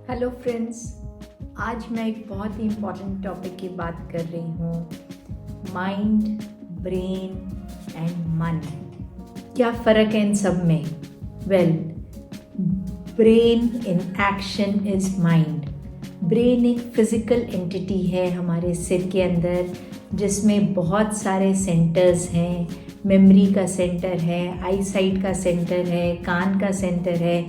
Hello friends, आज मैं एक बहुत ही इम्पॉर्टेंट टॉपिक की बात कर रही हूँ। माइंड, ब्रेन एंड मन। क्या फ़र्क है इन सब में? Well, brain in action is mind. Brain एक फिज़िकल एंटिटी है हमारे सिर के अंदर, जिसमें बहुत सारे सेंटर्स हैं। मेमोरी का सेंटर है, आई साइट का सेंटर है, कान का सेंटर है,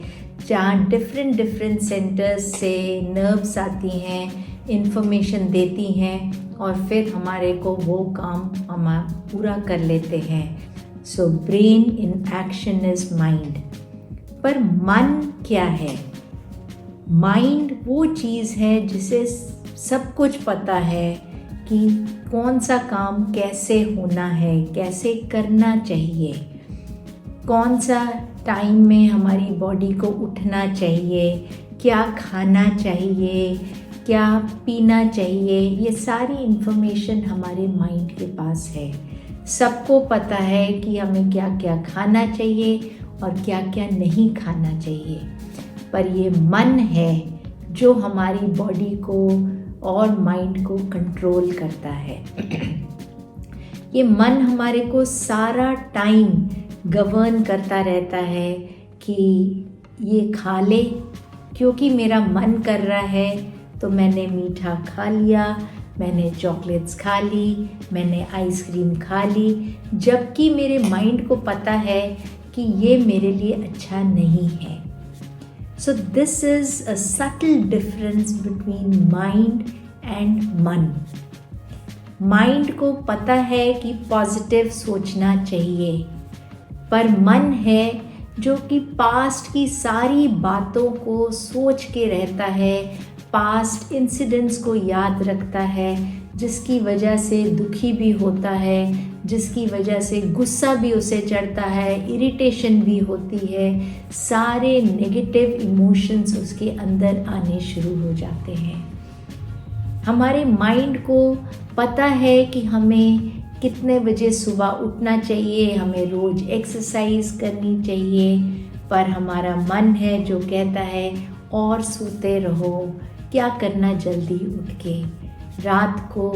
जहाँ डिफरेंट सेंटर्स से नर्व्स आती हैं, इंफॉर्मेशन देती हैं और फिर हमारे को वो काम हम पूरा कर लेते हैं। So brain in action is mind. पर मन क्या है? माइंड वो चीज़ है जिसे सब कुछ पता है कि कौन सा काम कैसे होना है, कैसे करना चाहिए, कौन सा टाइम में हमारी बॉडी को उठना चाहिए, क्या खाना चाहिए, क्या पीना चाहिए। ये सारी इन्फॉर्मेशन हमारे माइंड के पास है। सबको पता है कि हमें क्या क्या खाना चाहिए और क्या क्या नहीं खाना चाहिए। पर ये मन है जो हमारी बॉडी को और माइंड को कंट्रोल करता है। ये मन हमारे को सारा टाइम गवर्न करता रहता है कि ये खा ले, क्योंकि मेरा मन कर रहा है तो मैंने मीठा खा लिया, मैंने चॉकलेट्स खा ली, मैंने आइसक्रीम खा ली, जबकि मेरे माइंड को पता है कि ये मेरे लिए अच्छा नहीं है। So this is a subtle difference between mind and मन। माइंड को पता है कि पॉजिटिव सोचना चाहिए, पर मन है जो कि पास्ट की सारी बातों को सोच के रहता है, पास्ट इंसिडेंट्स को याद रखता है, जिसकी वजह से दुखी भी होता है, जिसकी वजह से गुस्सा भी उसे चढ़ता है, इरिटेशन भी होती है। सारे नेगेटिव इमोशंस उसके अंदर आने शुरू हो जाते हैं। हमारे माइंड को पता है कि हमें कितने बजे सुबह उठना चाहिए, हमें रोज़ एक्सरसाइज करनी चाहिए, पर हमारा मन है जो कहता है और सोते रहो, क्या करना जल्दी उठ के, रात को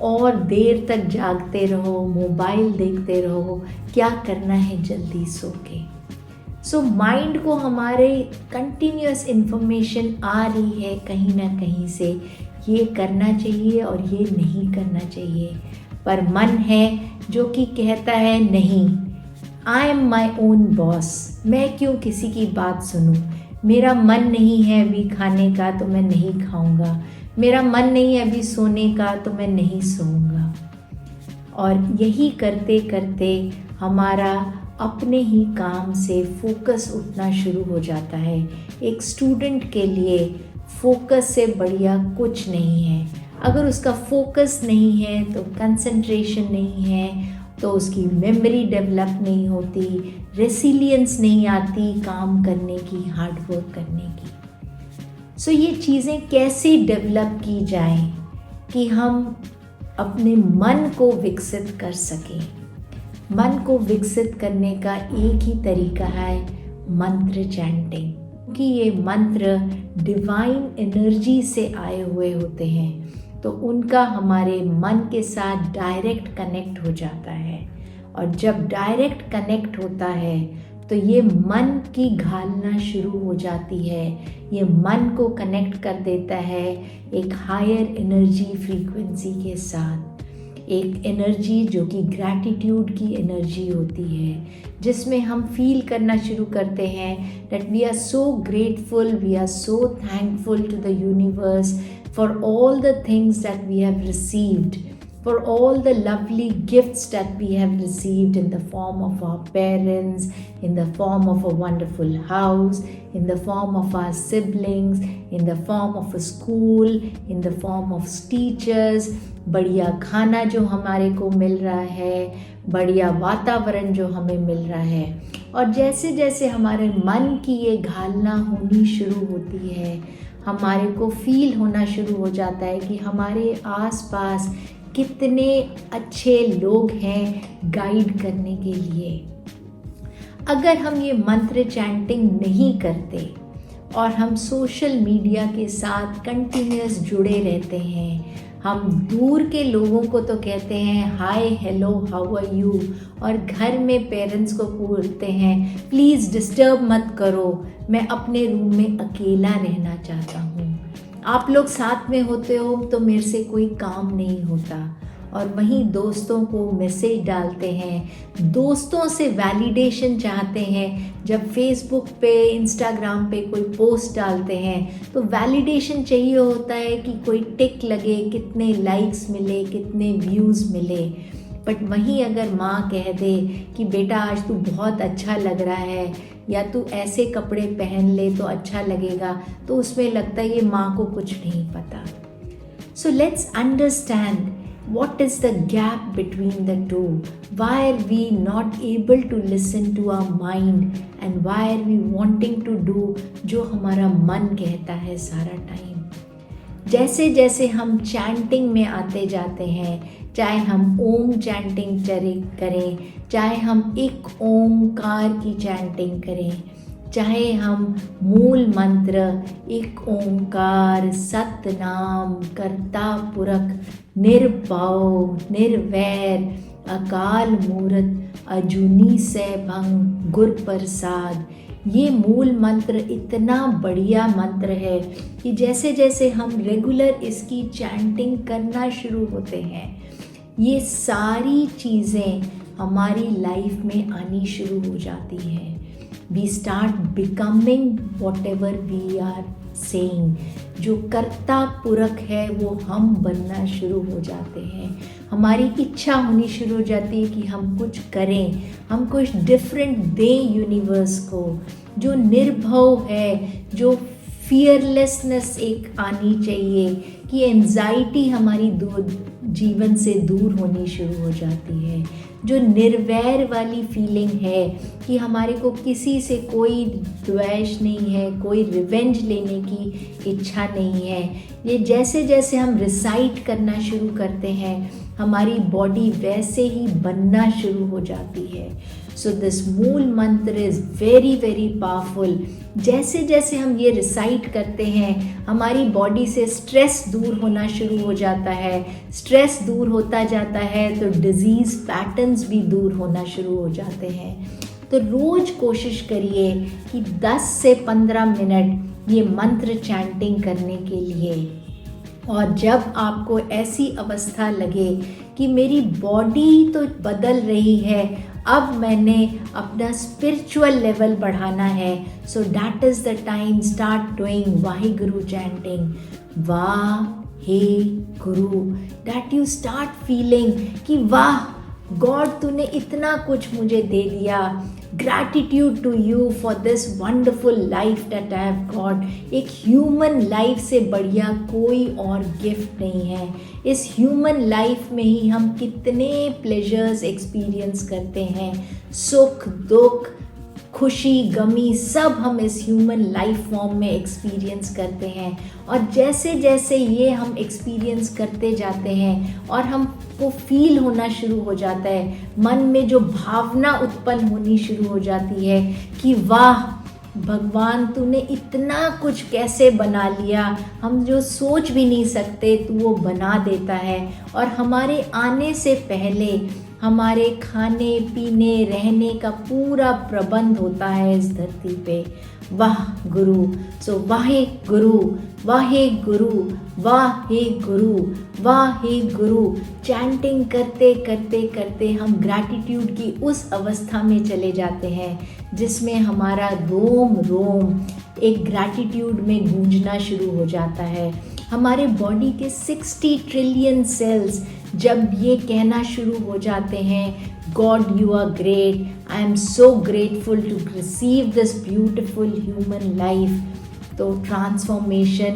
और देर तक जागते रहो, मोबाइल देखते रहो, क्या करना है जल्दी सो के। सो माइंड को हमारे कंटिन्यूस इन्फॉर्मेशन आ रही है कहीं ना कहीं से, ये करना चाहिए और ये नहीं करना चाहिए। पर मन है जो कि कहता है नहीं, I am my own boss, मैं क्यों किसी की बात सुनूं, मेरा मन नहीं है अभी खाने का तो मैं नहीं खाऊंगा, मेरा मन नहीं है अभी सोने का तो मैं नहीं सोऊंगा। और यही करते करते हमारा अपने ही काम से फोकस उठना शुरू हो जाता है। एक स्टूडेंट के लिए फोकस से बढ़िया कुछ नहीं है। अगर उसका फोकस नहीं है तो कंसंट्रेशन नहीं है, तो उसकी मेमोरी डेवलप नहीं होती, रेसिलियंस नहीं आती काम करने की, हार्ड वर्क करने की। सो ये चीज़ें कैसे डेवलप की जाएं कि हम अपने मन को विकसित कर सकें? मन को विकसित करने का एक ही तरीका है, मंत्र चैंटिंग। क्योंकि ये मंत्र डिवाइन एनर्जी से आए हुए होते हैं, तो उनका हमारे मन के साथ डायरेक्ट कनेक्ट हो जाता है। और जब डायरेक्ट कनेक्ट होता है तो ये मन की घालना शुरू हो जाती है, ये मन को कनेक्ट कर देता है एक हायर एनर्जी फ्रीक्वेंसी के साथ, एक एनर्जी जो कि ग्रैटिट्यूड की एनर्जी होती है, जिसमें हम फील करना शुरू करते हैं that we are so grateful, we are so thankful to the universe for all the things that we have received, for all the lovely gifts that we have received in the form of our parents, in the form of a wonderful house, in the form of our siblings, in the form of a school, in the form of teachers, बढ़िया खाना जो हमारे को मिल रहा है, बढ़िया वातावरण जो हमें मिल रहा है। और जैसे जैसे हमारे मन की ये घालना होनी शुरू होती है, हमारे को फील होना शुरू हो जाता है कि हमारे आसपास कितने अच्छे लोग हैं गाइड करने के लिए। अगर हम ये मंत्र चैंटिंग नहीं करते और हम सोशल मीडिया के साथ कंटिन्यूस जुड़े रहते हैं। हम दूर के लोगों को तो कहते हैं hi hello how are you, और घर में पेरेंट्स को बोलते हैं प्लीज़ डिस्टर्ब मत करो, मैं अपने रूम में अकेला रहना चाहता हूँ। आप लोग साथ में होते हो तो मेरे से कोई काम नहीं होता। और वहीं दोस्तों को मैसेज डालते हैं, दोस्तों से वैलिडेशन चाहते हैं। जब फेसबुक पे इंस्टाग्राम पे कोई पोस्ट डालते हैं तो वैलिडेशन चाहिए होता है कि कोई टिक लगे, कितने लाइक्स मिले, कितने व्यूज़ मिले। बट वहीं अगर माँ कह दे कि बेटा आज तू बहुत अच्छा लग रहा है, या तू ऐसे कपड़े पहन ले तो अच्छा लगेगा, तो उसमें लगता है ये माँ को कुछ नहीं पता। So let's understand what is the gap between the two? Why are we not able to listen to our mind, and why are we wanting to do जो हमारा मन कहता है सारा टाइम? जैसे जैसे हम चैंटिंग में आते जाते हैं, चाहे हम ओम चैंटिंग करें, चाहे हम एक ओमकार की चैंटिंग करें, चाहे हम मूल मंत्र एक ओंकार सतनाम कर्ता पुरख निर्भव निर्वैर अकाल मूरत अजूनी सैभं गुर प्रसाद, ये मूल मंत्र इतना बढ़िया मंत्र है कि जैसे जैसे हम रेगुलर इसकी चैंटिंग करना शुरू होते हैं, ये सारी चीज़ें हमारी लाइफ में आनी शुरू हो जाती हैं। We start becoming whatever we are saying. जो कर्ता पुरख है वो हम बनना शुरू हो जाते हैं। हमारी इच्छा होनी शुरू हो जाती है कि हम कुछ करें, हम कुछ डिफरेंट दें यूनिवर्स को। जो निर्भव है, जो फियरलेसनेस एक आनी चाहिए कि एंजाइटी हमारी जीवन से दूर होनी शुरू हो जाती है। जो निर्वैर वाली फीलिंग है कि हमारे को किसी से कोई द्वेष नहीं है, कोई रिवेंज लेने की इच्छा नहीं है। ये जैसे जैसे हम रिसाइट करना शुरू करते हैं, हमारी बॉडी वैसे ही बनना शुरू हो जाती है। सो दिस मूल मंत्र इज़ वेरी वेरी पावरफुल। जैसे जैसे हम ये रिसाइट करते हैं, हमारी बॉडी से स्ट्रेस दूर होना शुरू हो जाता है। स्ट्रेस दूर होता जाता है तो डिजीज़ पैटर्न्स भी दूर होना शुरू हो जाते हैं। तो रोज़ कोशिश करिए कि 10 से 15 मिनट ये मंत्र चैंटिंग करने के लिए। और जब आपको ऐसी अवस्था लगे कि मेरी बॉडी तो बदल रही है, अब मैंने अपना स्पिरिचुअल लेवल बढ़ाना है, so that is the time start doing Waheguru chanting. वाह हे गुरु, दैट यू स्टार्ट फीलिंग कि वाह गॉड तूने इतना कुछ मुझे दे दिया, gratitude to you for this wonderful life that I have got. एक ह्यूमन लाइफ से बढ़िया कोई और गिफ्ट नहीं है। इस ह्यूमन लाइफ में ही हम कितने प्लेजर्स एक्सपीरियंस करते हैं, सुख दुख खुशी गमी सब हम इस ह्यूमन लाइफ फॉर्म में एक्सपीरियंस करते हैं। और जैसे जैसे ये हम एक्सपीरियंस करते जाते हैं और हमको फील होना शुरू हो जाता है, मन में जो भावना उत्पन्न होनी शुरू हो जाती है कि वाह भगवान तूने इतना कुछ कैसे बना लिया, हम जो सोच भी नहीं सकते तू वो बना देता है। और हमारे आने से पहले हमारे खाने पीने रहने का पूरा प्रबंध होता है इस धरती पे। वाह गुरु, सो वाहे गुरु, वाहे गुरु, वाहे गुरु, वाहे गुरु चैंटिंग करते करते करते हम ग्रैटिट्यूड की उस अवस्था में चले जाते हैं जिसमें हमारा रोम रोम एक ग्रैटिट्यूड में गूंजना शुरू हो जाता है। हमारे बॉडी के 60 ट्रिलियन सेल्स जब ये कहना शुरू हो जाते हैं God you are great, I am so grateful to receive this beautiful human life, तो ट्रांसफॉर्मेशन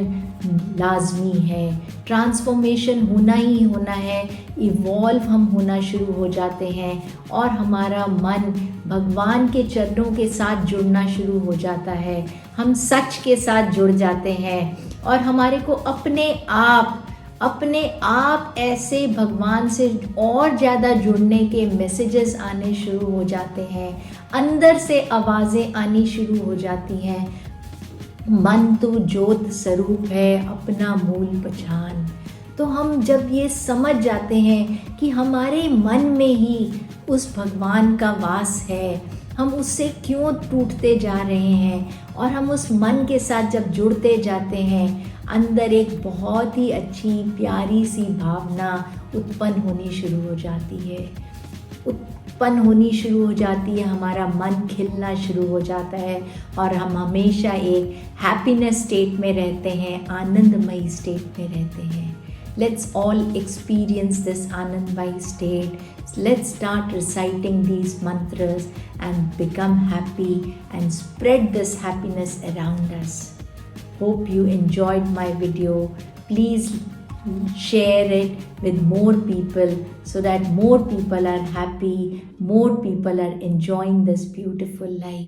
लाजमी है। ट्रांसफॉर्मेशन होना ही होना है, इवॉल्व हम होना शुरू हो जाते हैं और हमारा मन भगवान के चरणों के साथ जुड़ना शुरू हो जाता है। हम सच के साथ जुड़ जाते हैं और हमारे को अपने आप ऐसे भगवान से और ज़्यादा जुड़ने के मैसेजेस आने शुरू हो जाते हैं, अंदर से आवाज़ें आनी शुरू हो जाती हैं मन तो ज्योत स्वरूप है अपना मूल पहचान। तो हम जब ये समझ जाते हैं कि हमारे मन में ही उस भगवान का वास है, हम उससे क्यों टूटते जा रहे हैं, और हम उस मन के साथ जब जुड़ते जाते हैं, अंदर एक बहुत ही अच्छी प्यारी सी भावना उत्पन्न होनी शुरू हो जाती है। उत्पन्न होनी शुरू हो जाती है, हमारा मन खिलना शुरू हो जाता है और हम हमेशा एक हैप्पीनेस स्टेट में रहते हैं, आनंदमयी स्टेट में रहते हैं। Let's all experience this Anandmay state. Let's start reciting these mantras and become happy and spread this happiness around us. Hope you enjoyed my video. Please share it with more people so that more people are happy, more people are enjoying this beautiful life.